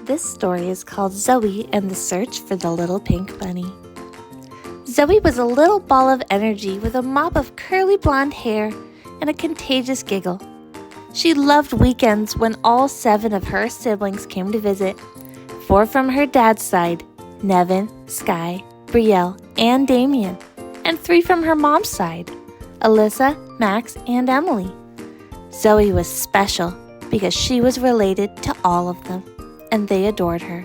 This story is called Zoey and the Search for the Little Pink Bunny. Zoey was a little ball of energy with a mop of curly blonde hair and a contagious giggle. She loved weekends when all 7 of her siblings came to visit, 4 from her dad's side, Nevin, Sky, Brielle, and Damien, and 3 from her mom's side, Alyssa, Max, and Emily. Zoey was special because she was related to all of them, and they adored her.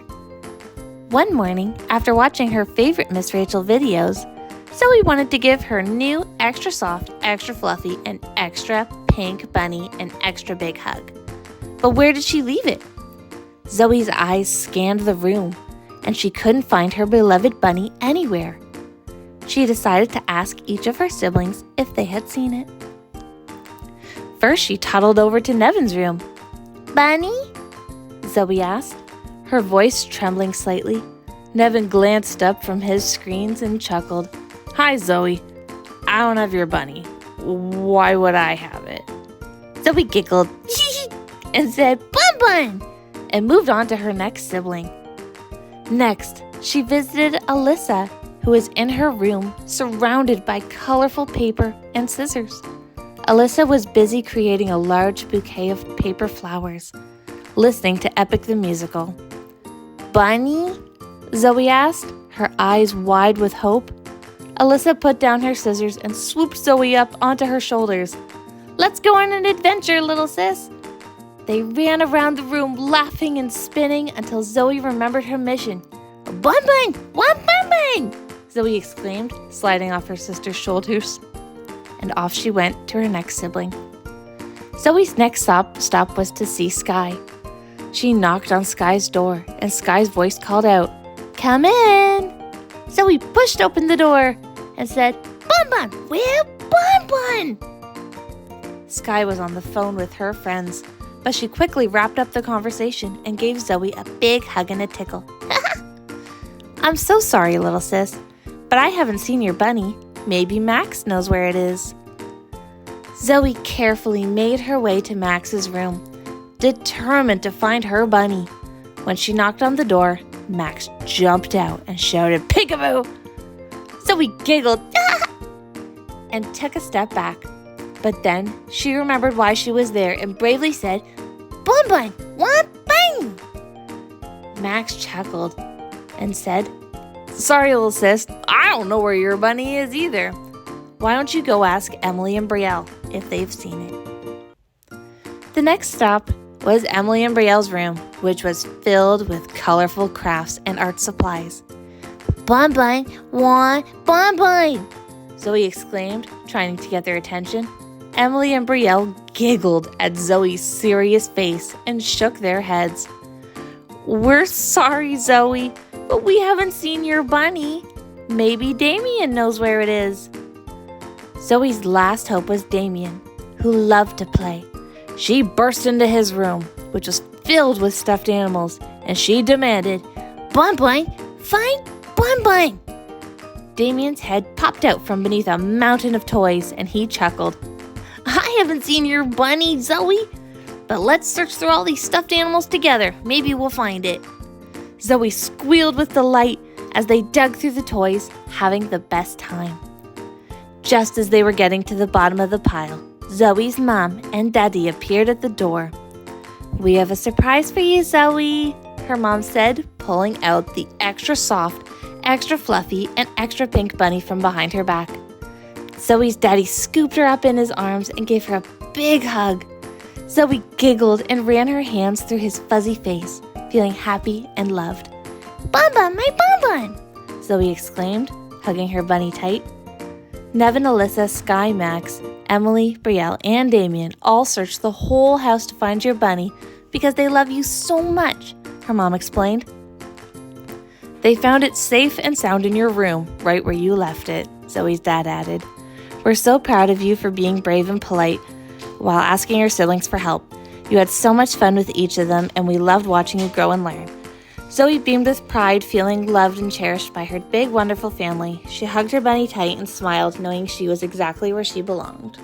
One morning, after watching her favorite Miss Rachel videos, Zoey wanted to give her new extra soft, extra fluffy, and extra pink bunny an extra big hug. But where did she leave it? Zoey's eyes scanned the room, and she couldn't find her beloved bunny anywhere. She decided to ask each of her siblings if they had seen it. First, she toddled over to Nevin's room. "Bunny?" Zoey asked, her voice trembling slightly. Nevin glanced up from his screens and chuckled. "Hi, Zoey. I don't have your bunny. Why would I have it?" Zoey giggled and said, "Bun Bun," and moved on to her next sibling. Next, she visited Alyssa, who was in her room surrounded by colorful paper and scissors. Alyssa was busy creating a large bouquet of paper flowers, listening to Epic the Musical. "Bunny?" Zoey asked, her eyes wide with hope. Alyssa put down her scissors and swooped Zoey up onto her shoulders. "Let's go on an adventure, little sis." They ran around the room laughing and spinning until Zoey remembered her mission. "Bun Bun! One Bun Bun!" Zoey exclaimed, sliding off her sister's shoulders. And off she went to her next sibling. Zoey's next stop was to see Sky. She knocked on Sky's door, and Sky's voice called out, "Come in!" Zoey pushed open the door and said, "Bun Bun, where Bun Bun?" Sky was on the phone with her friends, but she quickly wrapped up the conversation and gave Zoey a big hug and a tickle. "I'm so sorry, little sis, but I haven't seen your bunny. Maybe Max knows where it is." Zoey carefully made her way to Max's room, determined to find her bunny. When she knocked on the door, Max jumped out and shouted, "Peekaboo!" Zoey giggled and took a step back. But then she remembered why she was there and bravely said, "Bun Bun, one bang!" Max chuckled and said, "Sorry, little sis, I don't know where your bunny is either. Why don't you go ask Emily and Brielle if they've seen it?" The next stop was Emily and Brielle's room, which was filled with colorful crafts and art supplies. "Bun Bun, one Bun Bun!" Zoey exclaimed, trying to get their attention. Emily and Brielle giggled at Zoey's serious face and shook their heads. "We're sorry, Zoey, but we haven't seen your bunny. Maybe Damien knows where it is." Zoey's last hope was Damien, who loved to play. She burst into his room, which was filled with stuffed animals, and she demanded, "Bun Bun, find Bun Bun!" Damien's head popped out from beneath a mountain of toys, and he chuckled. "I haven't seen your bunny, Zoey, but let's search through all these stuffed animals together. Maybe we'll find it." Zoey squealed with delight as they dug through the toys, having the best time. Just as they were getting to the bottom of the pile, Zoey's mom and daddy appeared at the door. "We have a surprise for you, Zoey," her mom said, pulling out the extra soft, extra fluffy, and extra pink bunny from behind her back. Zoey's daddy scooped her up in his arms and gave her a big hug. Zoey giggled and ran her hands through his fuzzy face, feeling happy and loved. "Bun Bun, my Bun Bun!" Zoey exclaimed, hugging her bunny tight. Nevin, Alyssa, Sky, Max, Emily, Brielle, and Damien all searched the whole house to find your bunny because they love you so much, her mom explained. "They found it safe and sound in your room, right where you left it," Zoey's dad added. "We're so proud of you for being brave and polite while asking your siblings for help. You had so much fun with each of them, and we loved watching you grow and learn." Zoey beamed with pride, feeling loved and cherished by her big, wonderful family. She hugged her bunny tight and smiled, knowing she was exactly where she belonged.